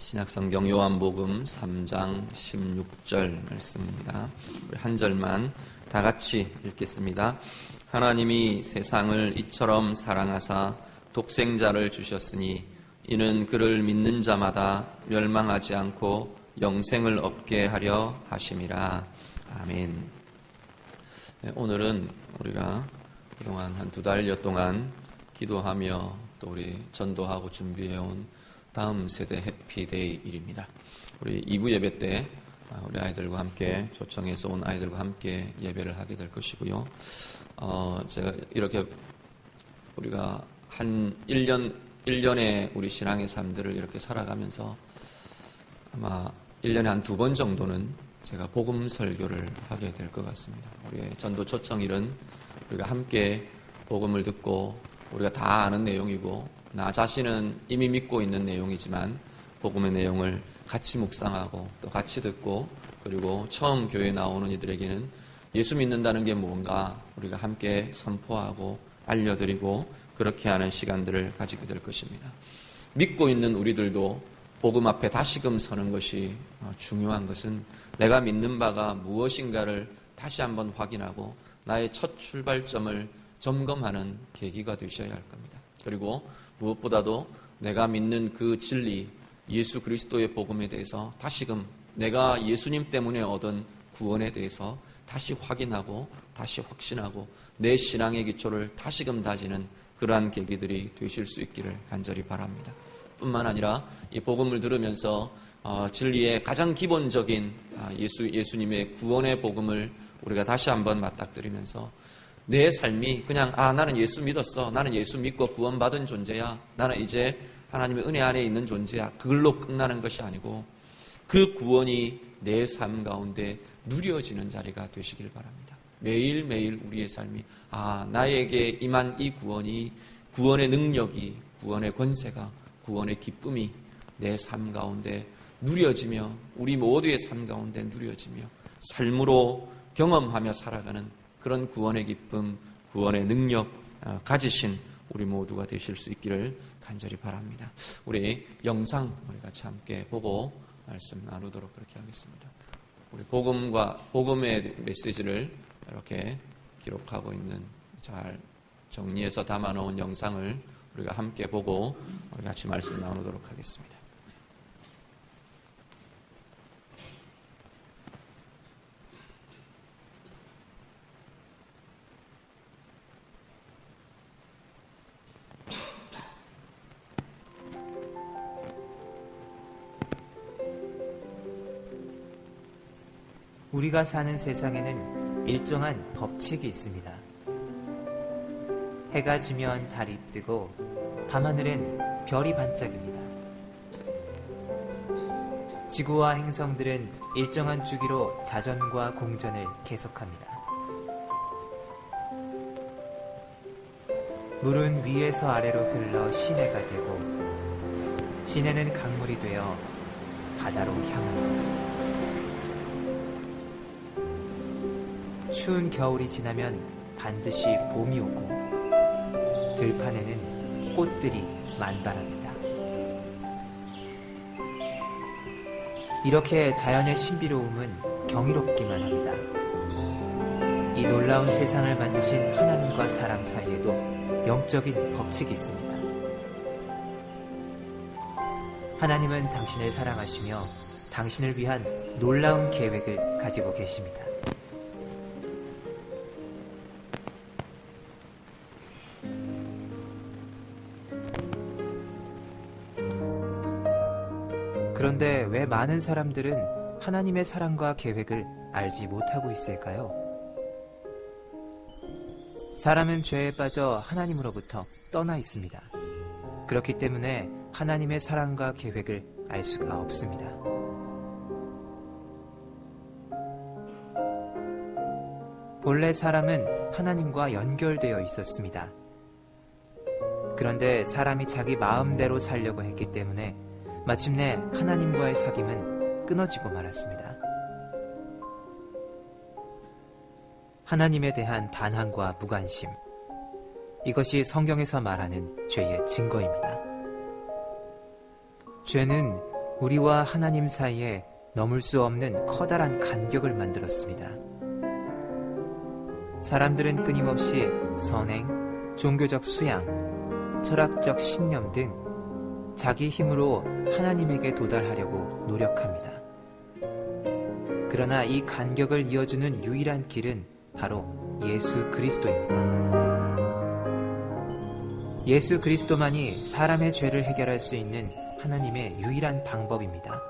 신약성경 요한복음 3장 16절 말씀입니다. 우리 한 절만 다 같이 읽겠습니다. 하나님이 세상을 이처럼 사랑하사 독생자를 주셨으니 이는 그를 믿는 자마다 멸망하지 않고 영생을 얻게 하려 하심이라. 아멘. 오늘은 우리가 그동안 한 2달여 동안 기도하며 또 우리 전도하고 준비해온 다음 세대 해피데이 일입니다. 우리 2부 예배 때 우리 아이들과 함께 초청해서 온 아이들과 함께 예배를 하게 될 것이고요. 제가 이렇게 우리가 한 1년에 우리 신앙의 삶들을 이렇게 살아가면서 아마 1년에 한 2번 정도는 제가 복음 설교를 하게 될 것 같습니다. 우리의 전도 초청일은 우리가 함께 복음을 듣고 우리가 다 아는 내용이고 나 자신은 이미 믿고 있는 내용이지만 복음의 내용을 같이 묵상하고 또 같이 듣고 그리고 처음 교회에 나오는 이들에게는 예수 믿는다는 게 뭔가 우리가 함께 선포하고 알려드리고 그렇게 하는 시간들을 가지게 될 것입니다. 믿고 있는 우리들도 복음 앞에 다시금 서는 것이 중요한 것은 내가 믿는 바가 무엇인가를 다시 한번 확인하고 나의 첫 출발점을 점검하는 계기가 되셔야 할 겁니다. 그리고 무엇보다도 내가 믿는 그 진리, 예수 그리스도의 복음에 대해서 다시금 내가 예수님 때문에 얻은 구원에 대해서 다시 확인하고 다시 확신하고 내 신앙의 기초를 다시금 다지는 그러한 계기들이 되실 수 있기를 간절히 바랍니다. 뿐만 아니라 이 복음을 들으면서 진리의 가장 기본적인 예수님의 구원의 복음을 우리가 다시 한번 맞닥뜨리면서 내 삶이 그냥 나는 예수 믿었어. 나는 예수 믿고 구원받은 존재야. 나는 이제 하나님의 은혜 안에 있는 존재야. 그걸로 끝나는 것이 아니고 그 구원이 내 삶 가운데 누려지는 자리가 되시길 바랍니다. 매일매일 우리의 삶이 나에게 임한 이 구원이 구원의 능력이 구원의 권세가 구원의 기쁨이 내 삶 가운데 누려지며 우리 모두의 삶 가운데 누려지며 삶으로 경험하며 살아가는 그런 구원의 기쁨, 구원의 능력 가지신 우리 모두가 되실 수 있기를 간절히 바랍니다. 우리 영상 우리 같이 함께 보고 말씀 나누도록 그렇게 하겠습니다. 우리 복음의 메시지를 이렇게 기록하고 있는 잘 정리해서 담아놓은 영상을 우리가 함께 보고 우리 같이 말씀 나누도록 하겠습니다. 우리가 사는 세상에는 일정한 법칙이 있습니다. 해가 지면 달이 뜨고 밤하늘엔 별이 반짝입니다. 지구와 행성들은 일정한 주기로 자전과 공전을 계속합니다. 물은 위에서 아래로 흘러 시내가 되고 시내는 강물이 되어 바다로 향합니다. 추운 겨울이 지나면 반드시 봄이 오고 들판에는 꽃들이 만발합니다. 이렇게 자연의 신비로움은 경이롭기만 합니다. 이 놀라운 세상을 만드신 하나님과 사람 사이에도 영적인 법칙이 있습니다. 하나님은 당신을 사랑하시며 당신을 위한 놀라운 계획을 가지고 계십니다. 그런데 왜 많은 사람들은 하나님의 사랑과 계획을 알지 못하고 있을까요? 사람은 죄에 빠져 하나님으로부터 떠나 있습니다. 그렇기 때문에 하나님의 사랑과 계획을 알 수가 없습니다. 본래 사람은 하나님과 연결되어 있었습니다. 그런데 사람이 자기 마음대로 살려고 했기 때문에 마침내 하나님과의 사귐은 끊어지고 말았습니다. 하나님에 대한 반항과 무관심, 이것이 성경에서 말하는 죄의 증거입니다. 죄는 우리와 하나님 사이에 넘을 수 없는 커다란 간격을 만들었습니다. 사람들은 끊임없이 선행, 종교적 수양, 철학적 신념 등 자기 힘으로 하나님에게 도달하려고 노력합니다. 그러나 이 간격을 이어주는 유일한 길은 바로 예수 그리스도입니다. 예수 그리스도만이 사람의 죄를 해결할 수 있는 하나님의 유일한 방법입니다.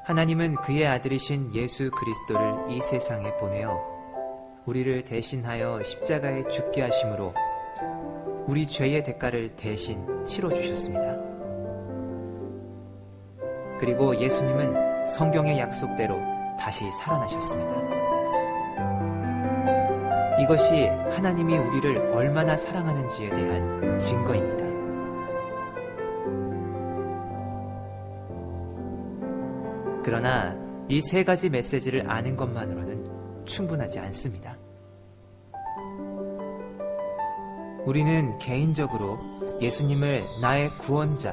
하나님은 그의 아들이신 예수 그리스도를 이 세상에 보내어 우리를 대신하여 십자가에 죽게 하심으로 우리 죄의 대가를 대신 치러주셨습니다. 그리고 예수님은 성경의 약속대로 다시 살아나셨습니다. 이것이 하나님이 우리를 얼마나 사랑하는지에 대한 증거입니다. 그러나 이 세 가지 메시지를 아는 것만으로는 충분하지 않습니다. 우리는 개인적으로 예수님을 나의 구원자,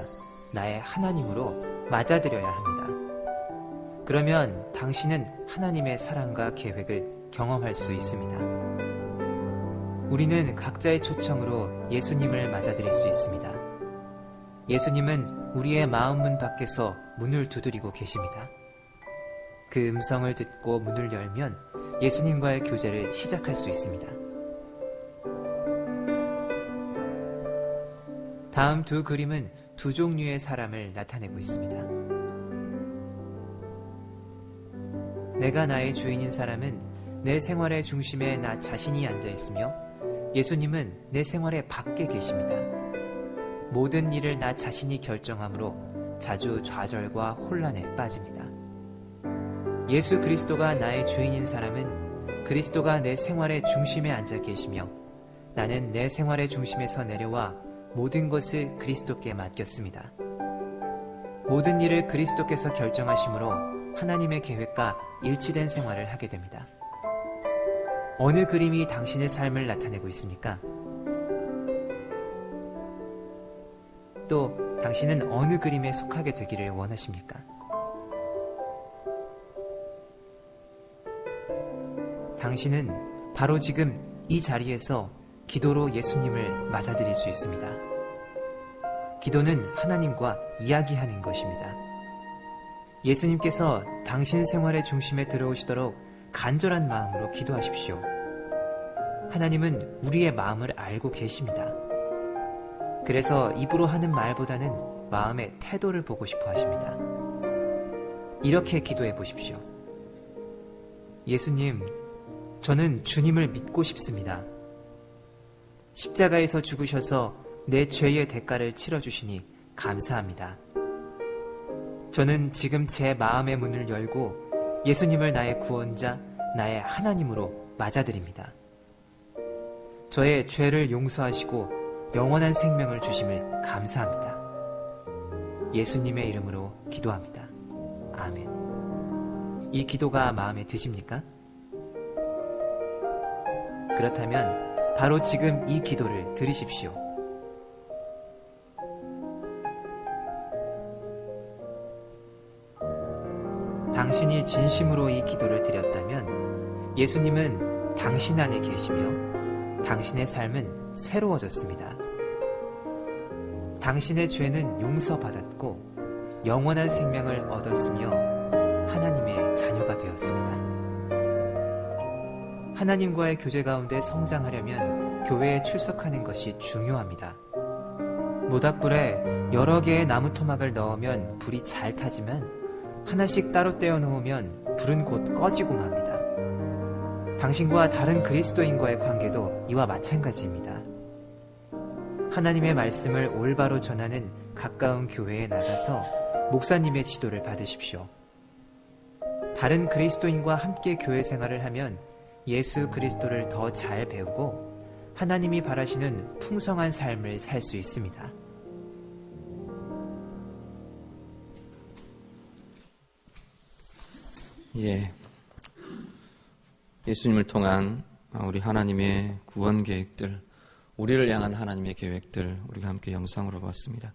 나의 하나님으로 맞아들여야 합니다. 그러면 당신은 하나님의 사랑과 계획을 경험할 수 있습니다. 우리는 각자의 초청으로 예수님을 맞아들일 수 있습니다. 예수님은 우리의 마음문 밖에서 문을 두드리고 계십니다. 그 음성을 듣고 문을 열면 예수님과의 교제를 시작할 수 있습니다. 다음 두 그림은 두 종류의 사람을 나타내고 있습니다. 내가 나의 주인인 사람은 내 생활의 중심에 나 자신이 앉아 있으며 예수님은 내 생활의 밖에 계십니다. 모든 일을 나 자신이 결정하므로 자주 좌절과 혼란에 빠집니다. 예수 그리스도가 나의 주인인 사람은 그리스도가 내 생활의 중심에 앉아 계시며 나는 내 생활의 중심에서 내려와 모든 것을 그리스도께 맡겼습니다. 모든 일을 그리스도께서 결정하심으로 하나님의 계획과 일치된 생활을 하게 됩니다. 어느 그림이 당신의 삶을 나타내고 있습니까? 또 당신은 어느 그림에 속하게 되기를 원하십니까? 당신은 바로 지금 이 자리에서 기도로 예수님을 맞아들일 수 있습니다. 기도는 하나님과 이야기하는 것입니다. 예수님께서 당신 생활의 중심에 들어오시도록 간절한 마음으로 기도하십시오. 하나님은 우리의 마음을 알고 계십니다. 그래서 입으로 하는 말보다는 마음의 태도를 보고 싶어 하십니다. 이렇게 기도해 보십시오. 예수님, 저는 주님을 믿고 싶습니다. 십자가에서 죽으셔서 내 죄의 대가를 치러주시니 감사합니다. 저는 지금 제 마음의 문을 열고 예수님을 나의 구원자, 나의 하나님으로 맞아들입니다. 저의 죄를 용서하시고 영원한 생명을 주심을 감사합니다. 예수님의 이름으로 기도합니다. 아멘. 이 기도가 마음에 드십니까? 그렇다면 바로 지금 이 기도를 드리십시오. 당신이 진심으로 이 기도를 드렸다면 예수님은 당신 안에 계시며 당신의 삶은 새로워졌습니다. 당신의 죄는 용서받았고 영원한 생명을 얻었으며 하나님의 자녀가 되었습니다. 하나님과의 교제 가운데 성장하려면 교회에 출석하는 것이 중요합니다. 모닥불에 여러 개의 나무 토막을 넣으면 불이 잘 타지만 하나씩 따로 떼어 놓으면 불은 곧 꺼지고 맙니다. 당신과 다른 그리스도인과의 관계도 이와 마찬가지입니다. 하나님의 말씀을 올바로 전하는 가까운 교회에 나가서 목사님의 지도를 받으십시오. 다른 그리스도인과 함께 교회 생활을 하면 예수 그리스도를 더 잘 배우고 하나님이 바라시는 풍성한 삶을 살 수 있습니다. 예. 예수님을 통한 우리 하나님의 구원 계획들 우리를 향한 하나님의 계획들 우리가 함께 영상으로 봤습니다.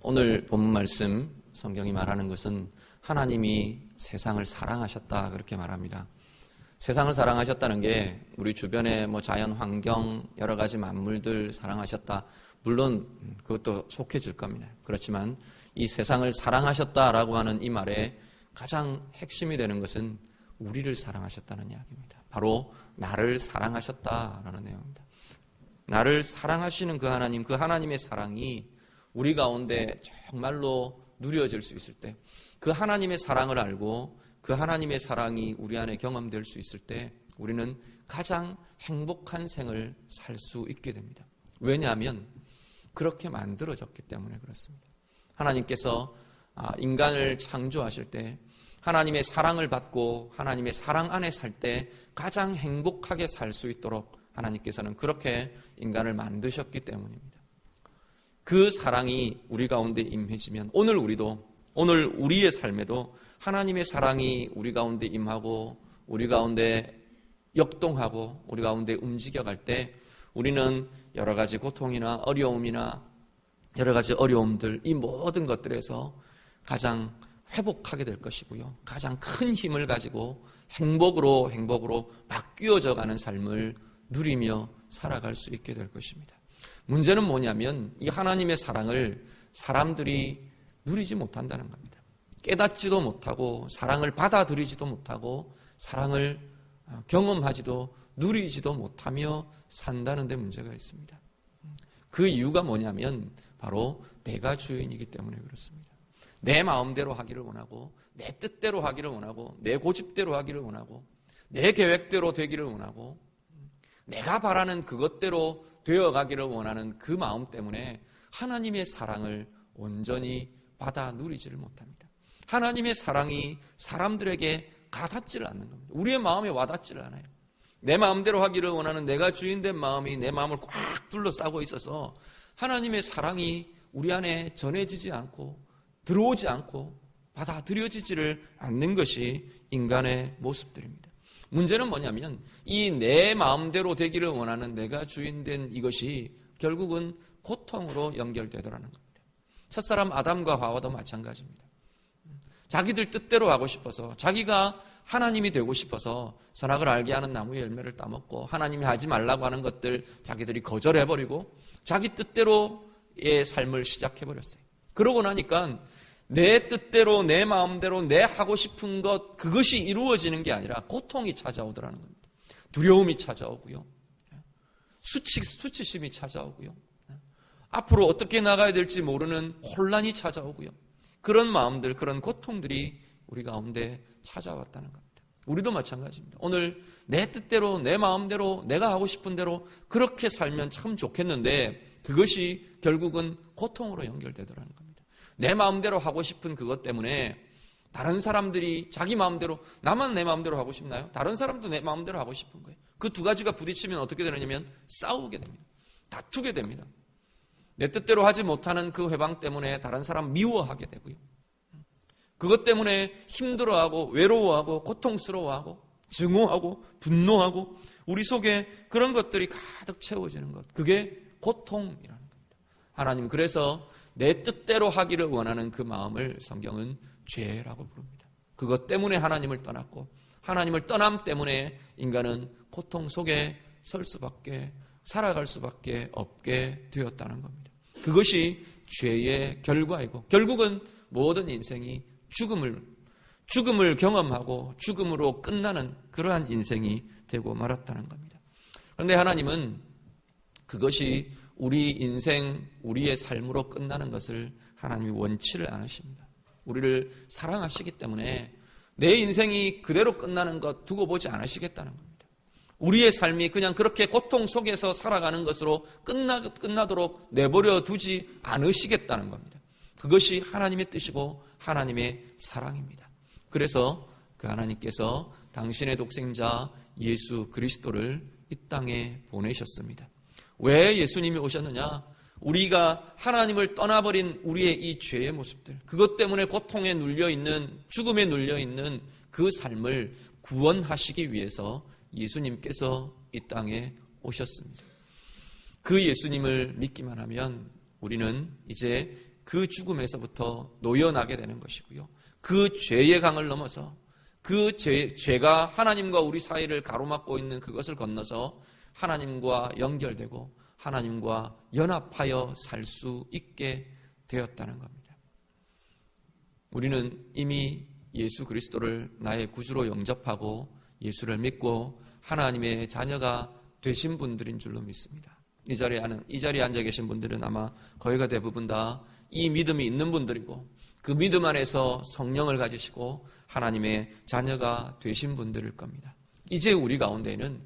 오늘 본문 말씀 성경이 말하는 것은 하나님이 세상을 사랑하셨다 그렇게 말합니다. 세상을 사랑하셨다는 게 우리 주변의 자연 환경 여러 가지 만물들 사랑하셨다. 물론 그것도 속해질 겁니다. 그렇지만 이 세상을 사랑하셨다라고 하는 이 말에 가장 핵심이 되는 것은 우리를 사랑하셨다는 이야기입니다. 바로 나를 사랑하셨다라는 내용입니다. 나를 사랑하시는 그 하나님, 그 하나님의 사랑이 우리 가운데 정말로 누려질 수 있을 때, 그 하나님의 사랑을 알고 그 하나님의 사랑이 우리 안에 경험될 수 있을 때 우리는 가장 행복한 생을 살 수 있게 됩니다. 왜냐하면 그렇게 만들어졌기 때문에 그렇습니다. 하나님께서 인간을 창조하실 때 하나님의 사랑을 받고 하나님의 사랑 안에 살 때 가장 행복하게 살 수 있도록 하나님께서는 그렇게 인간을 만드셨기 때문입니다. 그 사랑이 우리 가운데 임해지면 오늘 우리의 삶에도 하나님의 사랑이 우리 가운데 임하고 우리 가운데 역동하고 우리 가운데 움직여갈 때 우리는 여러 가지 고통이나 어려움이나 여러 가지 어려움들 이 모든 것들에서 가장 회복하게 될 것이고요. 가장 큰 힘을 가지고 행복으로 바뀌어져 가는 삶을 누리며 살아갈 수 있게 될 것입니다. 문제는 뭐냐면 이 하나님의 사랑을 사람들이 누리지 못한다는 겁니다. 깨닫지도 못하고 사랑을 받아들이지도 못하고 사랑을 경험하지도 누리지도 못하며 산다는 데 문제가 있습니다. 그 이유가 뭐냐면 바로 내가 주인이기 때문에 그렇습니다. 내 마음대로 하기를 원하고 내 뜻대로 하기를 원하고 내 고집대로 하기를 원하고 내 계획대로 되기를 원하고 내가 바라는 그것대로 되어가기를 원하는 그 마음 때문에 하나님의 사랑을 온전히 받아 누리지를 못합니다. 하나님의 사랑이 사람들에게 가닿지를 않는 겁니다. 우리의 마음에 와닿지를 않아요. 내 마음대로 하기를 원하는 내가 주인된 마음이 내 마음을 꽉 둘러싸고 있어서 하나님의 사랑이 우리 안에 전해지지 않고 들어오지 않고 받아들여지지를 않는 것이 인간의 모습들입니다. 문제는 뭐냐면 이 내 마음대로 되기를 원하는 내가 주인된 이것이 결국은 고통으로 연결되더라는 겁니다. 첫사람 아담과 하와도 마찬가지입니다. 자기들 뜻대로 하고 싶어서 자기가 하나님이 되고 싶어서 선악을 알게 하는 나무의 열매를 따먹고 하나님이 하지 말라고 하는 것들 자기들이 거절해버리고 자기 뜻대로의 삶을 시작해버렸어요. 그러고 나니까 내 뜻대로 내 마음대로 내 하고 싶은 것 그것이 이루어지는 게 아니라 고통이 찾아오더라는 겁니다. 두려움이 찾아오고요. 수치심이 찾아오고요. 앞으로 어떻게 나가야 될지 모르는 혼란이 찾아오고요. 그런 마음들, 그런 고통들이 우리 가운데 찾아왔다는 겁니다. 우리도 마찬가지입니다. 오늘 내 뜻대로, 내 마음대로, 내가 하고 싶은 대로 그렇게 살면 참 좋겠는데 그것이 결국은 고통으로 연결되더라는 겁니다. 내 마음대로 하고 싶은 그것 때문에 다른 사람들이 자기 마음대로, 나만 내 마음대로 하고 싶나요? 다른 사람도 내 마음대로 하고 싶은 거예요. 그 두 가지가 부딪히면 어떻게 되느냐면 싸우게 됩니다. 다투게 됩니다. 내 뜻대로 하지 못하는 그 회방 때문에 다른 사람 미워하게 되고요. 그것 때문에 힘들어하고 외로워하고 고통스러워하고 증오하고 분노하고 우리 속에 그런 것들이 가득 채워지는 것. 그게 고통이라는 겁니다. 하나님 그래서 내 뜻대로 하기를 원하는 그 마음을 성경은 죄라고 부릅니다. 그것 때문에 하나님을 떠났고 하나님을 떠남 때문에 인간은 고통 속에 살아갈 수밖에 없게 되었다는 겁니다. 그것이 죄의 결과이고 결국은 모든 인생이 죽음을 경험하고 죽음으로 끝나는 그러한 인생이 되고 말았다는 겁니다. 그런데 하나님은 그것이 우리 인생, 우리의 삶으로 끝나는 것을 하나님이 원치를 않으십니다. 우리를 사랑하시기 때문에 내 인생이 그대로 끝나는 것 두고 보지 않으시겠다는 겁니다. 우리의 삶이 그냥 그렇게 고통 속에서 살아가는 것으로 끝나도록 내버려 두지 않으시겠다는 겁니다. 그것이 하나님의 뜻이고 하나님의 사랑입니다. 그래서 그 하나님께서 당신의 독생자 예수 그리스도를 이 땅에 보내셨습니다. 왜 예수님이 오셨느냐? 우리가 하나님을 떠나버린 우리의 이 죄의 모습들, 그것 때문에 고통에 눌려있는, 죽음에 눌려있는 그 삶을 구원하시기 위해서 예수님께서 이 땅에 오셨습니다. 그 예수님을 믿기만 하면 우리는 이제 그 죽음에서부터 놓여나게 되는 것이고요. 그 죄의 강을 넘어서 그 죄가 하나님과 우리 사이를 가로막고 있는 그것을 건너서 하나님과 연결되고 하나님과 연합하여 살 수 있게 되었다는 겁니다. 우리는 이미 예수 그리스도를 나의 구주로 영접하고 예수를 믿고 하나님의 자녀가 되신 분들인 줄로 믿습니다. 이 자리에 앉아 계신 분들은 아마 거의가 대부분 다 이 믿음이 있는 분들이고 그 믿음 안에서 성령을 가지시고 하나님의 자녀가 되신 분들일 겁니다. 이제 우리 가운데는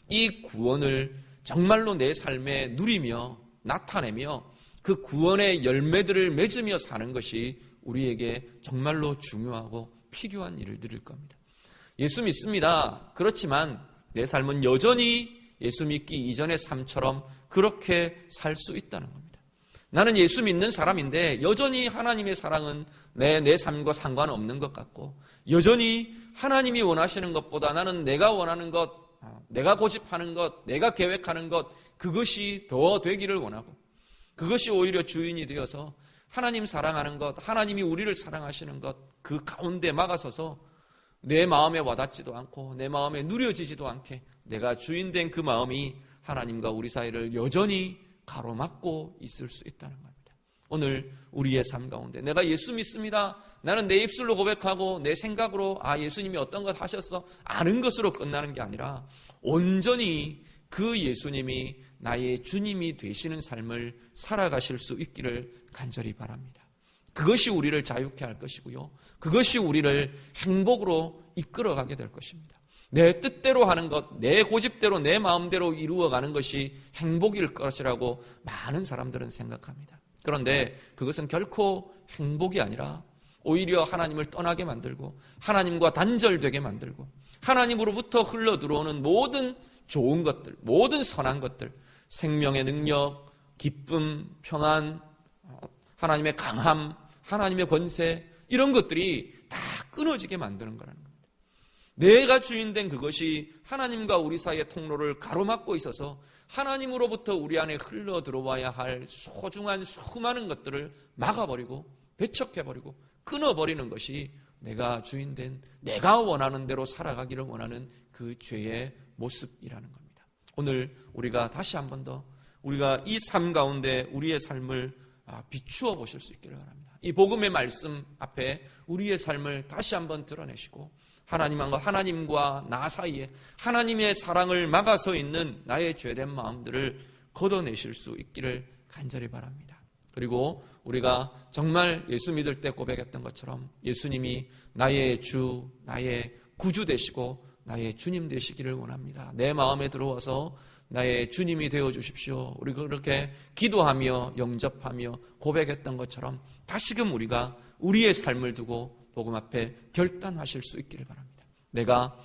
이 구원을 정말로 내 삶에 누리며 나타내며 그 구원의 열매들을 맺으며 사는 것이 우리에게 정말로 중요하고 필요한 일들일 겁니다. 예수 믿습니다. 그렇지만 내 삶은 여전히 예수 믿기 이전의 삶처럼 그렇게 살 수 있다는 겁니다. 나는 예수 믿는 사람인데 여전히 하나님의 사랑은 내 삶과 상관없는 것 같고 여전히 하나님이 원하시는 것보다 나는 내가 원하는 것, 내가 고집하는 것, 내가 계획하는 것 그것이 더 되기를 원하고 그것이 오히려 주인이 되어서 하나님 사랑하는 것, 하나님이 우리를 사랑하시는 것 그 가운데 막아서서 내 마음에 와닿지도 않고 내 마음에 누려지지도 않게 내가 주인된 그 마음이 하나님과 우리 사이를 여전히 가로막고 있을 수 있다는 겁니다. 오늘 우리의 삶 가운데 내가 예수 믿습니다. 나는 내 입술로 고백하고 내 생각으로 예수님이 어떤 것 하셨어 아는 것으로 끝나는 게 아니라 온전히 그 예수님이 나의 주님이 되시는 삶을 살아가실 수 있기를 간절히 바랍니다. 그것이 우리를 자유케 할 것이고요. 그것이 우리를 행복으로 이끌어가게 될 것입니다. 내 뜻대로 하는 것, 내 고집대로 내 마음대로 이루어가는 것이 행복일 것이라고 많은 사람들은 생각합니다. 그런데 그것은 결코 행복이 아니라 오히려 하나님을 떠나게 만들고 하나님과 단절되게 만들고 하나님으로부터 흘러 들어오는 모든 좋은 것들, 모든 선한 것들, 생명의 능력, 기쁨, 평안, 하나님의 강함, 하나님의 권세 이런 것들이 다 끊어지게 만드는 거라는 겁니다. 내가 주인된 그것이 하나님과 우리 사이의 통로를 가로막고 있어서 하나님으로부터 우리 안에 흘러 들어와야 할 소중한 수많은 것들을 막아버리고 배척해버리고 끊어버리는 것이 내가 주인된 내가 원하는 대로 살아가기를 원하는 그 죄의 모습이라는 겁니다. 오늘 우리가 다시 한 번 더 우리가 이 삶 가운데 우리의 삶을 비추어 보실 수 있기를 바랍니다. 이 복음의 말씀 앞에 우리의 삶을 다시 한번 드러내시고 하나님과 나 사이에 하나님의 사랑을 막아서 있는 나의 죄된 마음들을 걷어내실 수 있기를 간절히 바랍니다. 그리고 우리가 정말 예수 믿을 때 고백했던 것처럼 예수님이 나의 주, 나의 구주 되시고 나의 주님 되시기를 원합니다. 내 마음에 들어와서 나의 주님이 되어주십시오. 우리가 그렇게 기도하며 영접하며 고백했던 것처럼 다시금 우리가 우리의 삶을 두고 복음 앞에 결단하실 수 있기를 바랍니다. 내가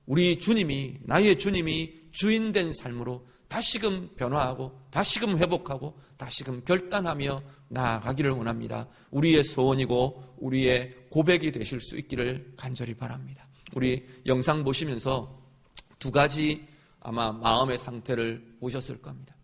우리 주님이 나의 주님이 주인된 삶으로 다시금 변화하고 다시금 회복하고 다시금 결단하며 나아가기를 원합니다. 우리의 소원이고 우리의 고백이 되실 수 있기를 간절히 바랍니다. 우리 영상 보시면서 두 가지 아마 마음의 상태를 보셨을 겁니다.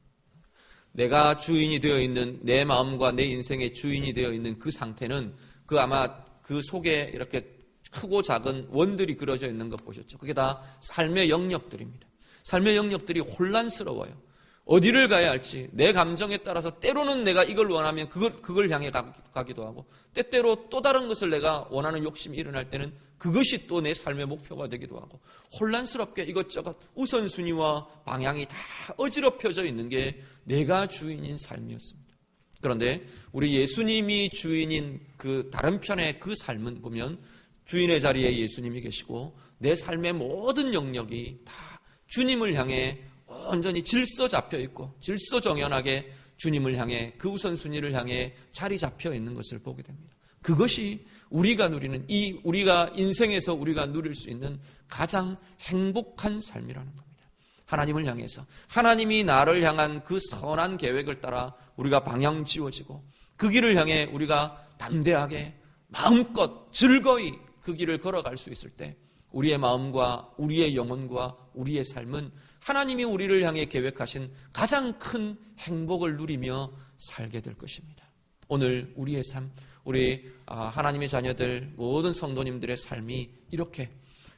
내가 주인이 되어 있는 내 마음과 내 인생의 주인이 되어 있는 그 상태는 아마 그 속에 이렇게 크고 작은 원들이 그려져 있는 것 보셨죠? 그게 다 삶의 영역들입니다. 삶의 영역들이 혼란스러워요. 어디를 가야 할지 내 감정에 따라서 때로는 내가 이걸 원하면 그걸 향해 가기도 하고 때때로 또 다른 것을 내가 원하는 욕심이 일어날 때는 그것이 또 내 삶의 목표가 되기도 하고 혼란스럽게 이것저것 우선순위와 방향이 다 어지럽혀져 있는 게 내가 주인인 삶이었습니다. 그런데 우리 예수님이 주인인 그 다른 편의 그 삶은 보면 주인의 자리에 예수님이 계시고 내 삶의 모든 영역이 다 주님을 향해 온전히 질서 잡혀 있고 질서 정연하게 주님을 향해 그 우선순위를 향해 자리 잡혀 있는 것을 보게 됩니다. 그것이 우리가 누리는 우리가 인생에서 우리가 누릴 수 있는 가장 행복한 삶이라는 겁니다. 하나님을 향해서 하나님이 나를 향한 그 선한 계획을 따라 우리가 방향 지워지고 그 길을 향해 우리가 담대하게 마음껏 즐거이 그 길을 걸어갈 수 있을 때 우리의 마음과 우리의 영혼과 우리의 삶은 하나님이 우리를 향해 계획하신 가장 큰 행복을 누리며 살게 될 것입니다. 오늘 우리의 삶, 우리 하나님의 자녀들, 모든 성도님들의 삶이 이렇게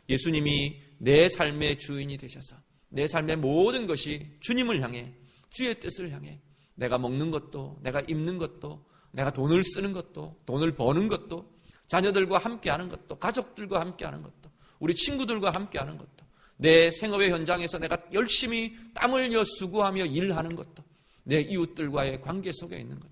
예수님이 내 삶의 주인이 되셔서 내 삶의 모든 것이 주님을 향해, 주의 뜻을 향해, 내가 먹는 것도, 내가 입는 것도, 내가 돈을 쓰는 것도, 돈을 버는 것도, 자녀들과 함께하는 것도, 가족들과 함께하는 것도, 우리 친구들과 함께하는 것도, 내 생업의 현장에서 내가 열심히 땀을 흘려 수고하며 일하는 것도, 내 이웃들과의 관계 속에 있는 것도,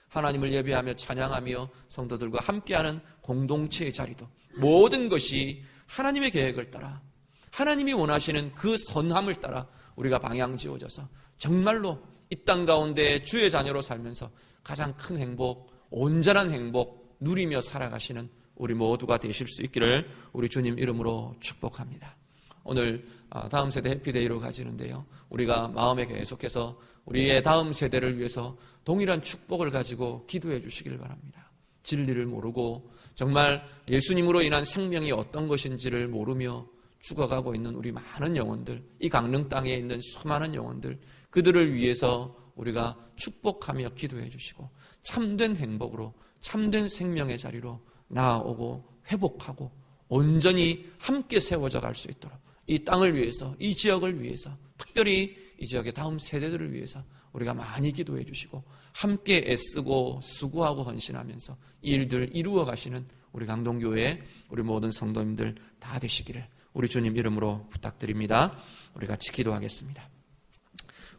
하나님을 예배하며 찬양하며 성도들과 함께하는 공동체의 자리도, 모든 것이 하나님의 계획을 따라, 하나님이 원하시는 그 선함을 따라 우리가 방향 지어져서 정말로 이 땅 가운데 주의 자녀로 살면서 가장 큰 행복, 온전한 행복 누리며 살아가시는 우리 모두가 되실 수 있기를 우리 주님 이름으로 축복합니다. 오늘 다음 세대 해피데이로 가지는데요, 우리가 마음에 계속해서 우리의 다음 세대를 위해서 동일한 축복을 가지고 기도해 주시길 바랍니다. 진리를 모르고 정말 예수님으로 인한 생명이 어떤 것인지를 모르며 죽어가고 있는 우리 많은 영혼들, 이 강릉 땅에 있는 수많은 영혼들, 그들을 위해서 우리가 축복하며 기도해 주시고 참된 행복으로, 참된 생명의 자리로 나아오고 회복하고 온전히 함께 세워져 갈 수 있도록 이 땅을 위해서, 이 지역을 위해서, 특별히 이 지역의 다음 세대들을 위해서 우리가 많이 기도해 주시고 함께 애쓰고 수고하고 헌신하면서 이 일들을 이루어 가시는 우리 강동교회 우리 모든 성도님들 다 되시기를 우리 주님 이름으로 부탁드립니다. 우리 같이 기도하겠습니다.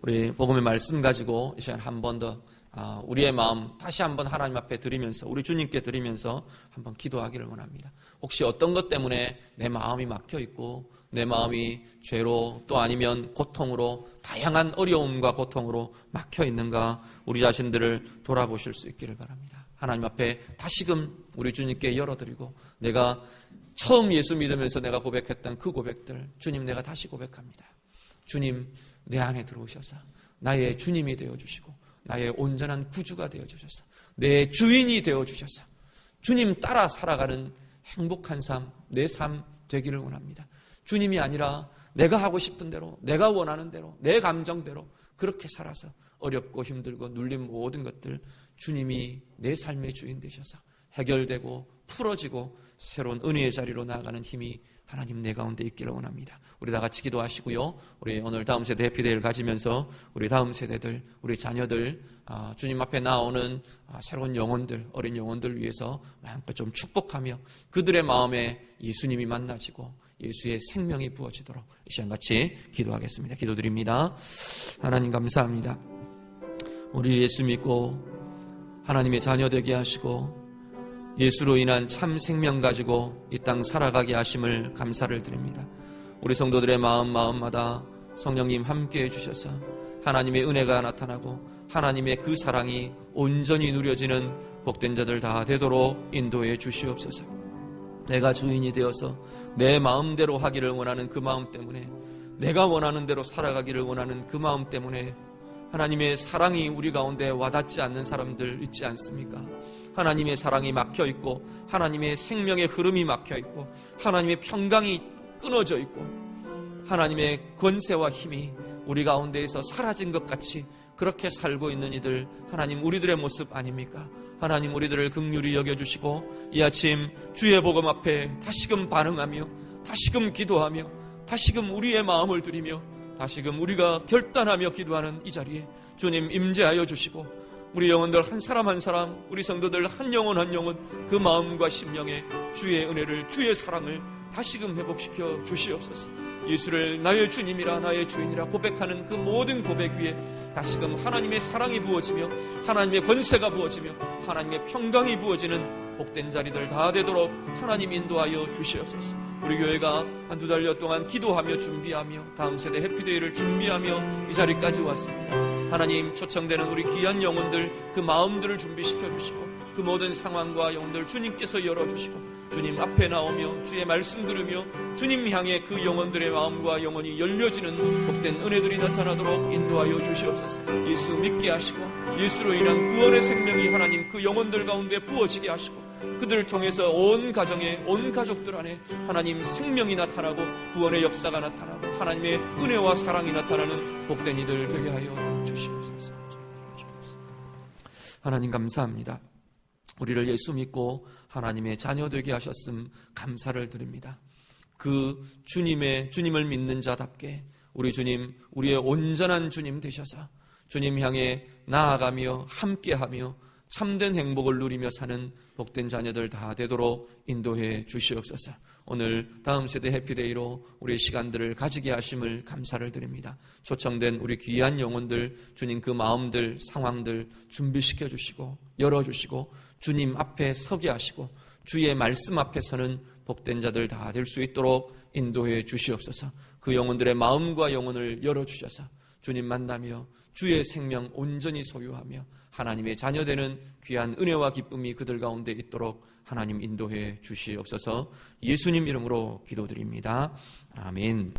우리 복음의 말씀 가지고 이 시간 한 번 더 우리의 마음 다시 한번 하나님 앞에 드리면서, 우리 주님께 드리면서 한번 기도하기를 원합니다. 혹시 어떤 것 때문에 내 마음이 막혀 있고 내 마음이 죄로 또 아니면 고통으로, 다양한 어려움과 고통으로 막혀 있는가, 우리 자신들을 돌아보실 수 있기를 바랍니다. 하나님 앞에 다시금 우리 주님께 열어드리고, 내가 처음 예수 믿으면서 내가 고백했던 그 고백들, 주님 내가 다시 고백합니다. 주님 내 안에 들어오셔서 나의 주님이 되어주시고 나의 온전한 구주가 되어주셔서 내 주인이 되어주셔서 주님 따라 살아가는 행복한 삶, 내 삶 되기를 원합니다. 주님이 아니라 내가 하고 싶은 대로, 내가 원하는 대로, 내 감정대로 그렇게 살아서 어렵고 힘들고 눌린 모든 것들 주님이 내 삶의 주인 되셔서 해결되고 풀어지고 새로운 은혜의 자리로 나아가는 힘이 하나님 내 가운데 있기를 원합니다. 우리 다 같이 기도하시고요. 우리 오늘 다음 세대 해피데이를 가지면서 우리 다음 세대들, 우리 자녀들, 주님 앞에 나오는 새로운 영혼들, 어린 영혼들 위해서 마음껏 좀 축복하며 그들의 마음에 예수님이 만나지고 예수의 생명이 부어지도록 이 시간 같이 기도하겠습니다. 기도드립니다. 하나님 감사합니다. 우리 예수 믿고 하나님의 자녀 되게 하시고 예수로 인한 참 생명 가지고 이 땅 살아가게 하심을 감사를 드립니다. 우리 성도들의 마음마다 성령님 함께해 주셔서 하나님의 은혜가 나타나고 하나님의 그 사랑이 온전히 누려지는 복된 자들 다 되도록 인도해 주시옵소서. 내가 주인이 되어서 내 마음대로 하기를 원하는 그 마음 때문에, 내가 원하는 대로 살아가기를 원하는 그 마음 때문에 하나님의 사랑이 우리 가운데 와닿지 않는 사람들 있지 않습니까? 하나님의 사랑이 막혀있고 하나님의 생명의 흐름이 막혀있고 하나님의 평강이 끊어져 있고 하나님의 권세와 힘이 우리 가운데에서 사라진 것 같이 그렇게 살고 있는 이들, 하나님 우리들의 모습 아닙니까? 하나님 우리들을 긍휼히 여겨주시고 이 아침 주의 복음 앞에 다시금 반응하며 다시금 기도하며 다시금 우리의 마음을 드리며 다시금 우리가 결단하며 기도하는 이 자리에 주님 임재하여 주시고 우리 영혼들 한 사람 한 사람, 우리 성도들 한 영혼 한 영혼 그 마음과 심령에 주의 은혜를, 주의 사랑을 다시금 회복시켜 주시옵소서. 예수를 나의 주님이라 나의 주인이라 고백하는 그 모든 고백 위에 다시금 하나님의 사랑이 부어지며 하나님의 권세가 부어지며 하나님의 평강이 부어지는 복된 자리들 다 되도록 하나님 인도하여 주시옵소서. 우리 교회가 한 두 달여 동안 기도하며 준비하며 다음 세대 해피데이를 준비하며 이 자리까지 왔습니다. 하나님 초청되는 우리 귀한 영혼들 그 마음들을 준비시켜 주시고 그 모든 상황과 영혼들 주님께서 열어주시고 주님 앞에 나오며 주의 말씀 들으며 주님 향해 그 영혼들의 마음과 영혼이 열려지는 복된 은혜들이 나타나도록 인도하여 주시옵소서. 예수 믿게 하시고 예수로 인한 구원의 생명이 하나님 그 영혼들 가운데 부어지게 하시고 그들을 통해서 온 가정에, 온 가족들 안에 하나님 생명이 나타나고 구원의 역사가 나타나고 하나님의 은혜와 사랑이 나타나는 복된 이들 되게 하여 주시옵소서. 하나님 감사합니다. 우리를 예수 믿고 하나님의 자녀 되게 하셨음 감사를 드립니다. 그 주님을 믿는 자답게 우리 주님, 우리의 온전한 주님 되셔서 주님 향해 나아가며 함께하며 참된 행복을 누리며 사는 복된 자녀들 다 되도록 인도해 주시옵소서. 오늘 다음 세대 해피데이로 우리의 시간들을 가지게 하심을 감사를 드립니다. 초청된 우리 귀한 영혼들, 주님 그 마음들, 상황들 준비시켜 주시고 열어주시고 주님 앞에 서게 하시고 주의 말씀 앞에 서는 복된 자들 다 될 수 있도록 인도해 주시옵소서. 그 영혼들의 마음과 영혼을 열어주셔서 주님 만나며 주의 생명 온전히 소유하며 하나님의 자녀되는 귀한 은혜와 기쁨이 그들 가운데 있도록 하나님 인도해 주시옵소서. 예수님 이름으로 기도드립니다. 아멘.